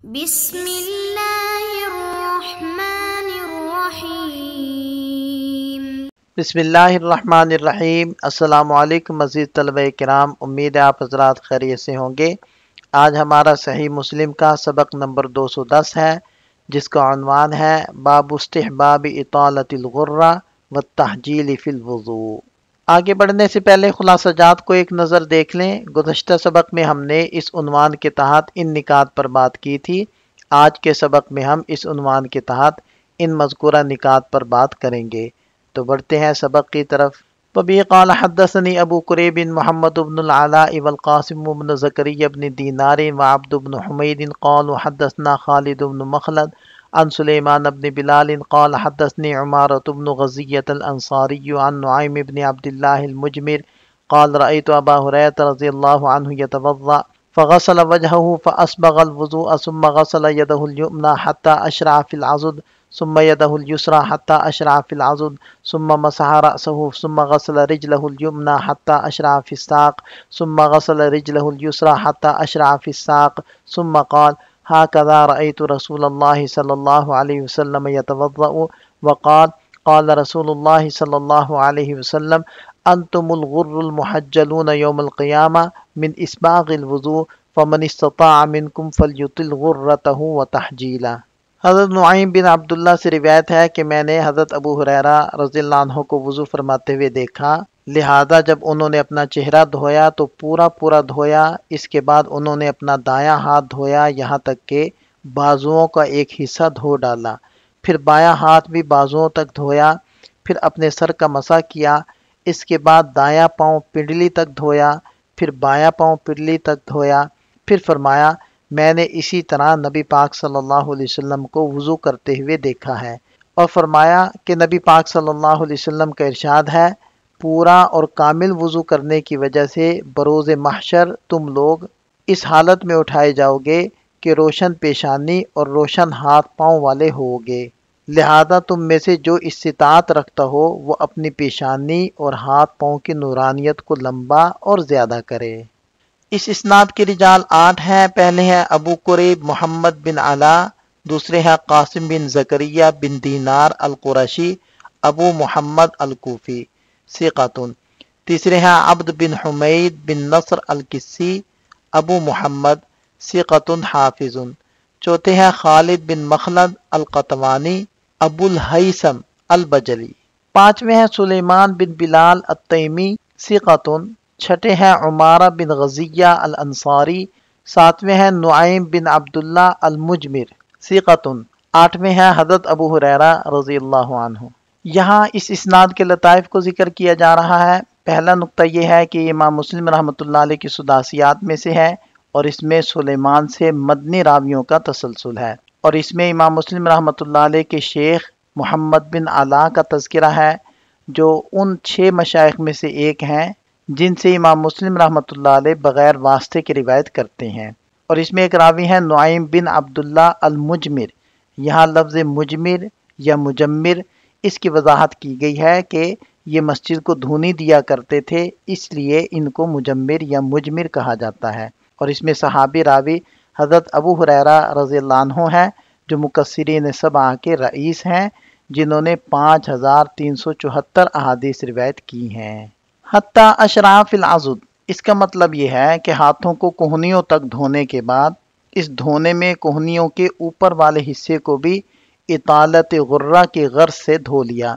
بسم اللہ الرحمن الرحیم۔ بسم اللہ الرحمن الرحیم۔ السلام علیکم مزید طلبہ کرام، امید ہے آپ حضرات خیریت سے ہوں گے۔ آج ہمارا صحیح مسلم کا سبق نمبر 210 ہے، جس کا عنوان ہے باب استحباب اطالۃ الغرہ والتحجیل فی الوضوء۔ آگے بڑھنے سے پہلے خلاصہ جات کو ایک نظر دیکھ لیں۔ گزشتہ سبق میں ہم نے اس عنوان کے تحت ان نکات پر بات کی تھی۔ آج کے سبق میں ہم اس عنوان کے تحت ان مذکورہ نکات پر بات کریں گے۔ تو بڑھتے ہیں سبق کی طرف۔ وبه قال حدثني ابو قريب محمد بن العلاء والقاسم بن زكريا بن دينار وعبد بن حميد قالوا حدثنا خالد بن مخلد عن سليمان بن بلال قال حدثني عمارة بن غزية الأنصاري عن نعيم بن عبد الله المجمر قال رأيت أبا هريرة رضي الله عنه يتوضأ فغسل وجهه فأسبغ الوضوء ثم غسل يده اليمنى حتى أشرع في العضد ثم يده اليسرى حتى أشرع في العضد ثم مسح رأسه ثم غسل رجله اليمنى حتى أشرع في الساق ثم غسل رجله اليسرى حتى أشرع في الساق ثم قال هكذا رأيت رسول الله صلى الله عليه وسلم يتوضأ وقال قال رسول الله صلى الله عليه وسلم أنتم الغر المحجلون يوم القيامة من إسباغ الوضوء فمن استطاع منكم فليطل غرته وتحجيله۔ حضرت نعیم بن عبداللہ سے روایت ہے کہ میں نے حضرت ابو ہریرہ رضی اللہ عنہ کو وضو فرماتے ہوئے دیکھا، لہذا جب انہوں نے اپنا چہرہ دھویا تو پورا دھویا، اس کے بعد انہوں نے اپنا دایاں ہاتھ دھویا یہاں تک کہ بازوؤں کا ایک حصہ دھو ڈالا، پھر بایاں ہاتھ بھی بازوؤں تک دھویا، پھر اپنے سر کا مسح کیا، اس کے بعد دایاں پاؤں پنڈلی تک دھویا، پھر بایاں پاؤں پنڈلی تک دھویا، پھر فرمایا میں نے اسی طرح نبی پاک صلی اللہ علیہ وسلم کو وضو کرتے ہوئے دیکھا ہے، اور فرمایا کہ نبی پاک صلی اللہ علیہ وسلم کا ارشاد ہے پورا اور کامل وضو کرنے کی وجہ سے بروز محشر تم لوگ اس حالت میں اٹھائے جاؤ گے کہ روشن پیشانی اور روشن ہاتھ پاؤں والے ہوگے، لہذا تم میں سے جو استطاعت رکھتا ہو وہ اپنی پیشانی اور ہاتھ پاؤں کی نورانیت کو لمبا اور زیادہ کرے۔ اس اسناد کے رجال 8 ہیں۔ پہلے ہیں ابو قریب محمد بن علا، دوسرے ہیں قاسم بن زکریہ بن دینار القرشی ابو محمد الکوفی ثقۃ، تیسرے ہیں عبد بن حمید بن نصر الکسی ابو محمد ثقۃ حافظ، چوتھے ہیں خالد بن مخلد القطوانی ابو الہیثم البجلی، پانچویں ہیں سلیمان بن بلال التیمی ثقۃ، چھٹے ہیں عمارہ بن غزیہ الانصاری، ساتویں ہیں نعیم بن عبداللہ المجمر ثقۃ، آٹھویں ہیں حضرت ابو ہریرہ رضی اللہ عنہ۔ یہاں اس اسناد کے لطائف کو ذکر کیا جا رہا ہے۔ پہلا نقطہ یہ ہے کہ امام مسلم رحمۃ اللہ علیہ کی سداسیات میں سے ہے، اور اس میں سلیمان سے مدنی راویوں کا تسلسل ہے، اور اس میں امام مسلم رحمۃ اللہ علیہ کے شیخ محمد بن علا کا تذکرہ ہے، جو ان 6 مشائخ میں سے ایک ہیں جن سے امام مسلم رحمۃ اللہ علیہ بغیر واسطے کی روایت کرتے ہیں، اور اس میں ایک راوی ہیں نعیم بن عبداللہ المجمر۔ یہاں لفظ مجمر یا مجمر اس کی وضاحت کی گئی ہے کہ یہ مسجد کو دھونی دیا کرتے تھے، اس لیے ان کو مجمر یا مجمر کہا جاتا ہے، اور اس میں صحابی راوی حضرت ابو ہریرہ رضی اللہ عنہ ہیں، جو مکثرین 7 کے رئیس ہیں، جنہوں نے 5374 احادیث روایت کی ہیں۔ حتیٰ اشراف العضد، اس کا مطلب یہ ہے کہ ہاتھوں کو کوہنیوں تک دھونے کے بعد اس دھونے میں کوہنیوں کے اوپر والے حصے کو بھی اطالت غرہ کی غرض سے دھو لیا۔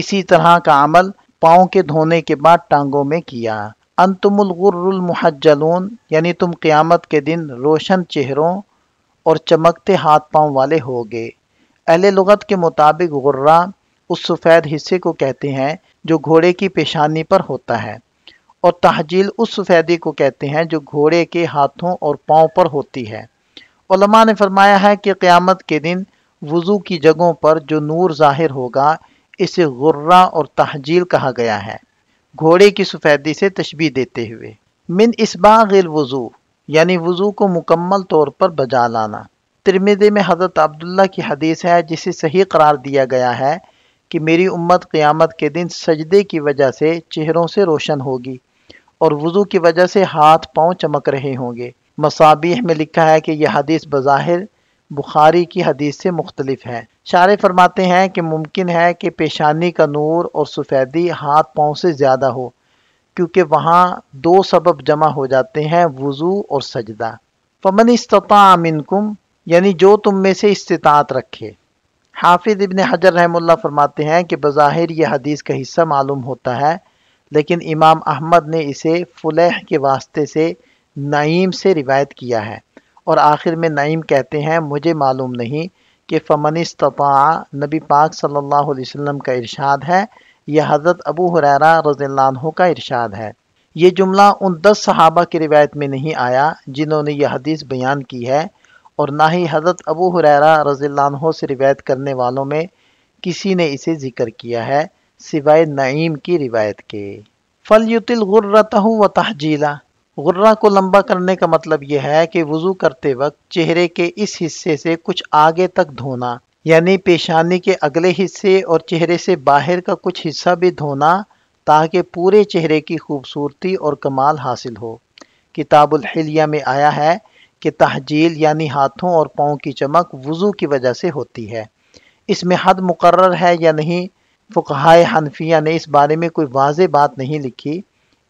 اسی طرح کا عمل پاؤں کے دھونے کے بعد ٹانگوں میں کیا۔ انتم الغر المحجلون، یعنی تم قیامت کے دن روشن چہروں اور چمکتے ہاتھ پاؤں والے ہوگے۔ اہل لغت کے مطابق غرہ اس سفید حصے کو کہتے ہیں جو گھوڑے کی پیشانی پر ہوتا ہے، اور تحجیل اس سفیدی کو کہتے ہیں جو گھوڑے کے ہاتھوں اور پاؤں پر ہوتی ہے۔ علماء نے فرمایا ہے کہ قیامت کے دن وضو کی جگہوں پر جو نور ظاہر ہوگا اسے غرہ اور تحجیل کہا گیا ہے، گھوڑے کی سفیدی سے تشبیہ دیتے ہوئے۔ من اسباغ الوضو، یعنی وضو کو مکمل طور پر بجا لانا۔ ترمذی میں حضرت عبداللہ کی حدیث ہے جسے صحیح قرار دیا گیا ہے کہ میری امت قیامت کے دن سجدے کی وجہ سے چہروں سے روشن ہوگی، اور وضو کی وجہ سے ہاتھ پاؤں چمک رہے ہوں گے، مصابیح میں لکھا ہے کہ یہ حدیث بظاہر بخاری کی حدیث سے مختلف ہے۔ شارح فرماتے ہیں کہ ممکن ہے کہ پیشانی کا نور اور سفیدی ہاتھ پاؤں سے زیادہ ہو، کیونکہ وہاں دو سبب جمع ہو جاتے ہیں، وضو اور سجدہ۔ فمن استطاع منکم، یعنی جو تم میں سے استطاعت رکھے۔ حافظ ابن حجر رحمہ اللہ فرماتے ہیں کہ بظاہر یہ حدیث کا حصہ معلوم ہوتا ہے، لیکن امام احمد نے اسے فلیح کے واسطے سے نعیم سے روایت کیا ہے، اور آخر میں نعیم کہتے ہیں مجھے معلوم نہیں کہ فمن استطاع نبی پاک صلی اللہ علیہ وسلم کا ارشاد ہے یا حضرت ابو ہریرہ رضی اللہ عنہ کا ارشاد ہے۔ یہ جملہ ان 10 صحابہ کی روایت میں نہیں آیا جنہوں نے یہ حدیث بیان کی ہے، اور نہ ہی حضرت ابو ہریرہ رضی اللہ عنہ سے روایت کرنے والوں میں کسی نے اسے ذکر کیا ہے سوائے نعیم کی روایت کے۔ فَلْيُطِلْ غُرَّتَهُ وَتَحْجِيلًا، غرہ کو لمبا کرنے کا مطلب یہ ہے کہ وضو کرتے وقت چہرے کے اس حصے سے کچھ آگے تک دھونا، یعنی پیشانی کے اگلے حصے اور چہرے سے باہر کا کچھ حصہ بھی دھونا، تاکہ پورے چہرے کی خوبصورتی اور کمال حاصل ہو۔ کتاب الحلیہ میں آیا ہے کہ تحجیل یعنی ہاتھوں اور پاؤں کی چمک وضو کی وجہ سے ہوتی ہے۔ اس میں حد مقرر ہے یا نہیں، فقہائے حنفیہ نے اس بارے میں کوئی واضح بات نہیں لکھی۔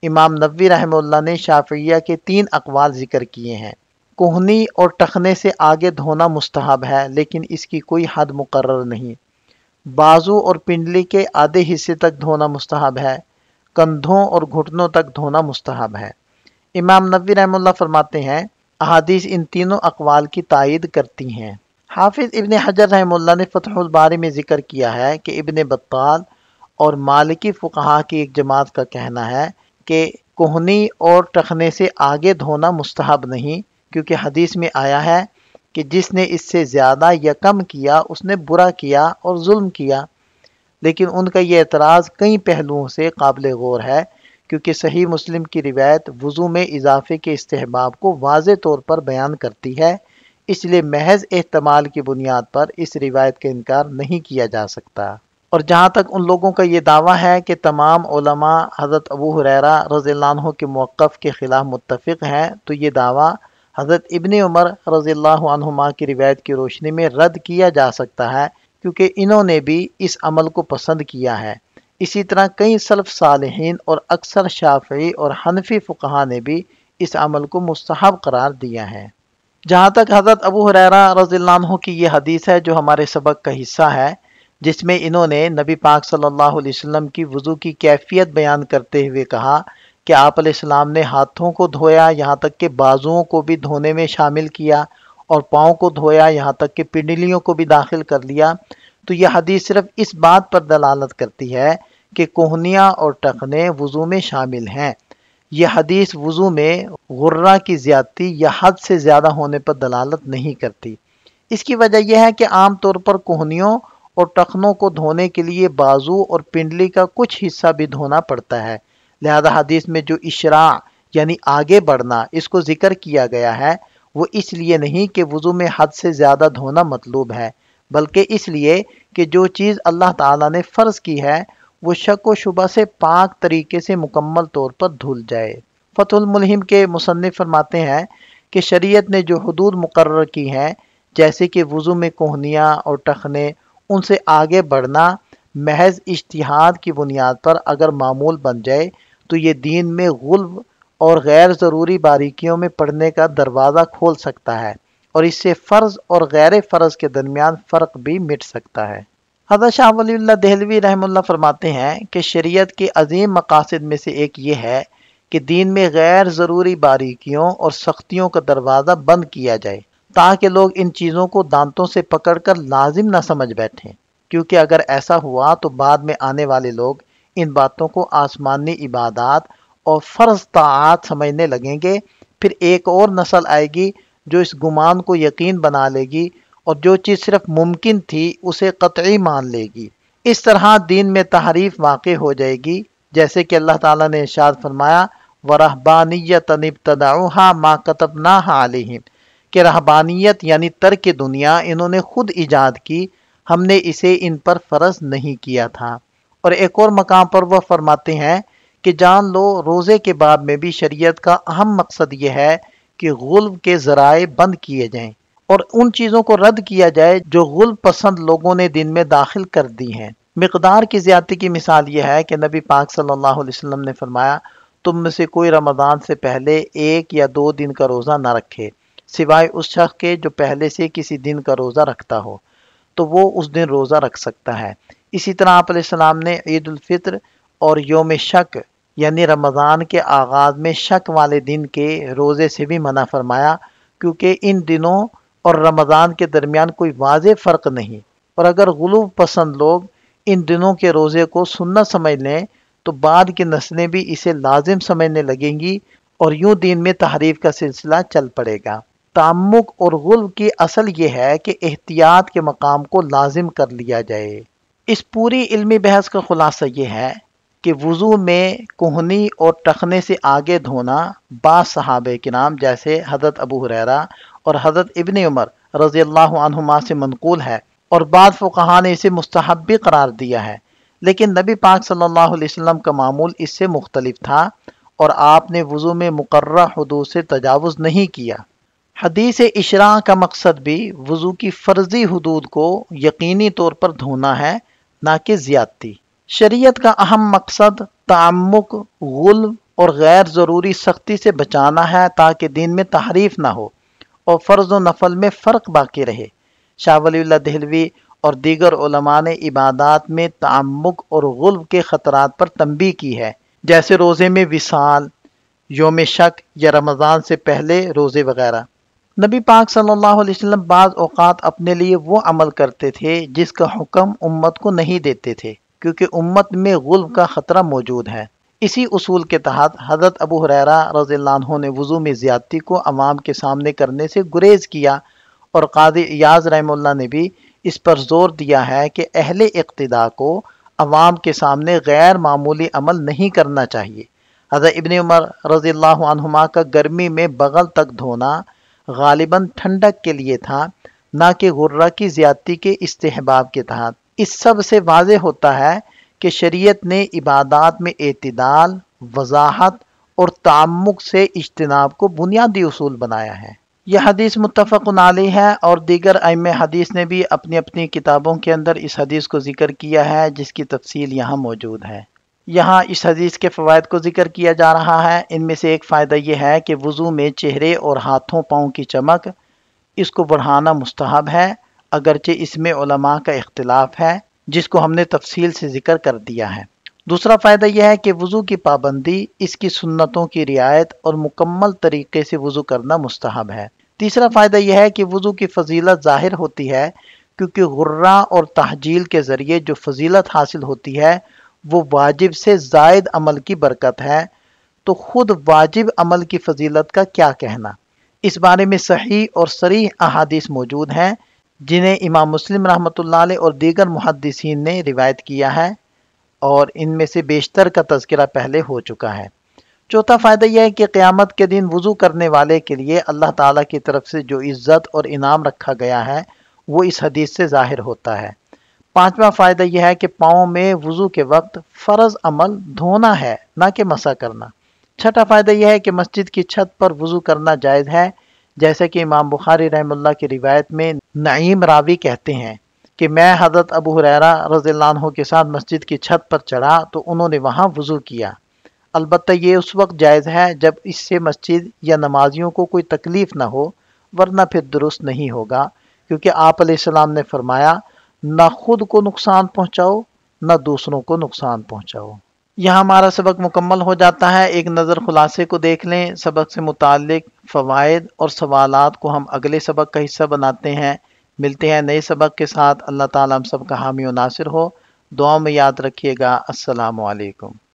امام نووی رحمہ اللہ نے شافعیہ کے 3 اقوال ذکر کیے ہیں۔ کوہنی اور ٹخنے سے آگے دھونا مستحب ہے، لیکن اس کی کوئی حد مقرر نہیں۔ بازو اور پنڈلی کے آدھے حصے تک دھونا مستحب ہے، کندھوں اور گھٹنوں تک دھونا مستحب ہے۔ امام نووی رحمہ اللہ فرماتے ہیں احادیث ان تینوں اقوال کی تائید کرتی ہیں۔ حافظ ابن حجر رحمہ اللہ نے فتح الباری میں ذکر کیا ہے کہ ابن بطال اور مالکی فقہا کی ایک جماعت کا کہنا ہے کہ کوہنی اور ٹخنے سے آگے دھونا مستحب نہیں، کیونکہ حدیث میں آیا ہے کہ جس نے اس سے زیادہ یا کم کیا اس نے برا کیا اور ظلم کیا۔ لیکن ان کا یہ اعتراض کئی پہلوؤں سے قابل غور ہے، کیونکہ صحیح مسلم کی روایت وضو میں اضافے کے استحباب کو واضح طور پر بیان کرتی ہے، اس لیے محض احتمال کی بنیاد پر اس روایت کا انکار نہیں کیا جا سکتا۔ اور جہاں تک ان لوگوں کا یہ دعویٰ ہے کہ تمام علماء حضرت ابو ہریرہ رضی اللہ عنہ کے موقف کے خلاف متفق ہیں، تو یہ دعویٰ حضرت ابن عمر رضی اللہ عنہما کی روایت کی روشنی میں رد کیا جا سکتا ہے، کیونکہ انہوں نے بھی اس عمل کو پسند کیا ہے۔ اسی طرح کئی سلف صالحین اور اکثر شافعی اور حنفی فقہا نے بھی اس عمل کو مستحب قرار دیا ہے۔ جہاں تک حضرت ابو ہریرہ رضی اللہ عنہ کی یہ حدیث ہے جو ہمارے سبق کا حصہ ہے، جس میں انہوں نے نبی پاک صلی اللہ علیہ وسلم کی وضو کی کیفیت بیان کرتے ہوئے کہا کہ آپ علیہ السلام نے ہاتھوں کو دھویا یہاں تک کہ بازوؤں کو بھی دھونے میں شامل کیا، اور پاؤں کو دھویا یہاں تک کہ پنڈلیوں کو بھی داخل کر لیا، تو یہ حدیث صرف اس بات پر دلالت کرتی ہے کہ کوہنیاں اور ٹخنے وضو میں شامل ہیں۔ یہ حدیث وضو میں غرہ کی زیادتی یا حد سے زیادہ ہونے پر دلالت نہیں کرتی۔ اس کی وجہ یہ ہے کہ عام طور پر کوہنیوں اور ٹخنوں کو دھونے کے لیے بازو اور پنڈلی کا کچھ حصہ بھی دھونا پڑتا ہے، لہذا حدیث میں جو اشراع یعنی آگے بڑھنا اس کو ذکر کیا گیا ہے وہ اس لیے نہیں کہ وضو میں حد سے زیادہ دھونا مطلوب ہے، بلکہ اس لیے کہ جو چیز اللہ تعالیٰ نے فرض کی ہے وہ شک و شبہ سے پاک طریقے سے مکمل طور پر دھل جائے۔ فتح الملہم کے مصنف فرماتے ہیں کہ شریعت نے جو حدود مقرر کی ہیں، جیسے کہ وضو میں کوہنیاں اور ٹخنے، ان سے آگے بڑھنا محض اجتہاد کی بنیاد پر اگر معمول بن جائے تو یہ دین میں غلو اور غیر ضروری باریکیوں میں پڑنے کا دروازہ کھول سکتا ہے، اور اس سے فرض اور غیر فرض کے درمیان فرق بھی مٹ سکتا ہے۔ حضرت شاہ ولی اللہ دہلوی رحمہ اللہ فرماتے ہیں کہ شریعت کے عظیم مقاصد میں سے ایک یہ ہے کہ دین میں غیر ضروری باریکیوں اور سختیوں کا دروازہ بند کیا جائے، تاکہ لوگ ان چیزوں کو دانتوں سے پکڑ کر لازم نہ سمجھ بیٹھیں، کیونکہ اگر ایسا ہوا تو بعد میں آنے والے لوگ ان باتوں کو آسمانی عبادات اور فرض طاعات سمجھنے لگیں گے، پھر ایک اور نسل آئے گی جو اس گمان کو یقین بنا لے گی اور جو چیز صرف ممکن تھی اسے قطعی مان لے گی۔ اس طرح دین میں تحریف واقع ہو جائے گی، جیسے کہ اللہ تعالیٰ نے ارشاد فرمایا وَرَهْبَانِيَّةً ابْتَدَعُوهَا مَا كَتَبْنَاهَا عَلَيْهِمْ، کہ رہبانیت یعنی ترک دنیا انہوں نے خود ایجاد کی، ہم نے اسے ان پر فرض نہیں کیا تھا۔ اور ایک اور مقام پر وہ فرماتے ہیں کہ جان لو روزے کے باب میں بھی شریعت کا اہم مقصد یہ ہے کہ غلب کے ذرائع بند کیے جائیں اور ان چیزوں کو رد کیا جائے جو غلب پسند لوگوں نے دین میں داخل کر دی ہیں۔ مقدار کی زیادتی کی مثال یہ ہے کہ نبی پاک صلی اللہ علیہ وسلم نے فرمایا، تم میں سے کوئی رمضان سے پہلے 1 یا 2 دن کا روزہ نہ رکھے سوائے اس شخص کے جو پہلے سے کسی دن کا روزہ رکھتا ہو، تو وہ اس دن روزہ رکھ سکتا ہے۔ اسی طرح آپ علیہ السلام نے عید الفطر اور یوم شک یعنی رمضان کے آغاز میں شک والے دن کے روزے سے بھی منع فرمایا، کیونکہ ان دنوں اور رمضان کے درمیان کوئی واضح فرق نہیں، اور اگر غلو پسند لوگ ان دنوں کے روزے کو سنت سمجھ لیں تو بعد کی نسلیں بھی اسے لازم سمجھنے لگیں گی اور یوں دین میں تحریف کا سلسلہ چل پڑے گا۔ تعمق اور غلو کی اصل یہ ہے کہ احتیاط کے مقام کو لازم کر لیا جائے۔ اس پوری علمی بحث کا خلاصہ یہ ہے کہ وضو میں کہنی اور ٹخنے سے آگے دھونا بعض صحابہ کرام جیسے حضرت ابو ہریرہ اور حضرت ابن عمر رضی اللہ عنہما سے منقول ہے، اور بعض فقہاء نے اسے مستحب بھی قرار دیا ہے، لیکن نبی پاک صلی اللہ علیہ وسلم کا معمول اس سے مختلف تھا اور آپ نے وضو میں مقررہ حدود سے تجاوز نہیں کیا۔ حدیث اشراع کا مقصد بھی وضو کی فرضی حدود کو یقینی طور پر دھونا ہے، نہ کہ زیادتی۔ شریعت کا اہم مقصد تعمق، غلو اور غیر ضروری سختی سے بچانا ہے تاکہ دین میں تحریف نہ ہو اور فرض و نفل میں فرق باقی رہے۔ شاہ ولی اللہ دہلوی اور دیگر علماء نے عبادات میں تعمق اور غلو کے خطرات پر تنبیہ کی ہے، جیسے روزے میں وصال، یوم شک یا رمضان سے پہلے روزے وغیرہ۔ نبی پاک صلی اللہ علیہ وسلم بعض اوقات اپنے لیے وہ عمل کرتے تھے جس کا حکم امت کو نہیں دیتے تھے، کیونکہ امت میں غلو کا خطرہ موجود ہے۔ اسی اصول کے تحت حضرت ابو ہریرہ رضی اللہ عنہ نے وضو میں زیادتی کو عوام کے سامنے کرنے سے گریز کیا، اور قاضی ایاز رحمہ اللہ نے بھی اس پر زور دیا ہے کہ اہل اقتداء کو عوام کے سامنے غیر معمولی عمل نہیں کرنا چاہیے۔ حضرت ابن عمر رضی اللہ عنہما کا گرمی میں بغل تک دھونا غالباً ٹھنڈک کے لیے تھا، نہ کہ غرہ کی زیادتی کے استحباب کے تحت۔ اس سب سے واضح ہوتا ہے کہ شریعت نے عبادات میں اعتدال، وضاحت اور تعمق سے اجتناب کو بنیادی اصول بنایا ہے۔ یہ حدیث متفق علیہ ہے، اور دیگر ائمہ حدیث نے بھی اپنی اپنی کتابوں کے اندر اس حدیث کو ذکر کیا ہے، جس کی تفصیل یہاں موجود ہے۔ یہاں اس حدیث کے فوائد کو ذکر کیا جا رہا ہے۔ ان میں سے ایک فائدہ یہ ہے کہ وضو میں چہرے اور ہاتھوں پاؤں کی چمک، اس کو بڑھانا مستحب ہے، اگرچہ اس میں علماء کا اختلاف ہے، جس کو ہم نے تفصیل سے ذکر کر دیا ہے۔ دوسرا فائدہ یہ ہے کہ وضو کی پابندی، اس کی سنتوں کی رعایت اور مکمل طریقے سے وضو کرنا مستحب ہے۔ تیسرا فائدہ یہ ہے کہ وضو کی فضیلت ظاہر ہوتی ہے، کیونکہ غرہ اور تحجیل کے ذریعے جو فضیلت حاصل ہوتی ہے وہ واجب سے زائد عمل کی برکت ہے، تو خود واجب عمل کی فضیلت کا کیا کہنا۔ اس بارے میں صحیح اور صریح احادیث موجود ہیں، جنہیں امام مسلم رحمۃ اللہ علیہ اور دیگر محدثین نے روایت کیا ہے، اور ان میں سے بیشتر کا تذکرہ پہلے ہو چکا ہے۔ چوتھا فائدہ یہ ہے کہ قیامت کے دن وضو کرنے والے کے لیے اللہ تعالیٰ کی طرف سے جو عزت اور انعام رکھا گیا ہے وہ اس حدیث سے ظاہر ہوتا ہے۔ پانچواں فائدہ یہ ہے کہ پاؤں میں وضو کے وقت فرض عمل دھونا ہے، نہ کہ مسح کرنا۔ چھٹا فائدہ یہ ہے کہ مسجد کی چھت پر وضو کرنا جائز ہے، جیسا کہ امام بخاری رحمہ اللہ کی روایت میں نعیم راوی کہتے ہیں کہ میں حضرت ابو ہریرہ رضی اللہ عنہ کے ساتھ مسجد کی چھت پر چڑھا تو انہوں نے وہاں وضو کیا۔ البتہ یہ اس وقت جائز ہے جب اس سے مسجد یا نمازیوں کو کوئی تکلیف نہ ہو، ورنہ پھر درست نہیں ہوگا، کیونکہ آپ علیہ السلام نے فرمایا نہ خود کو نقصان پہنچاؤ نہ دوسروں کو نقصان پہنچاؤ۔ یہاں ہمارا سبق مکمل ہو جاتا ہے۔ ایک نظر خلاصے کو دیکھ لیں۔ سبق سے متعلق فوائد اور سوالات کو ہم اگلے سبق کا حصہ بناتے ہیں۔ ملتے ہیں نئے سبق کے ساتھ۔ اللہ تعالیٰ ہم سب کا حامی و ناصر ہو۔ دعاؤں میں یاد رکھیے گا۔ السلام علیکم۔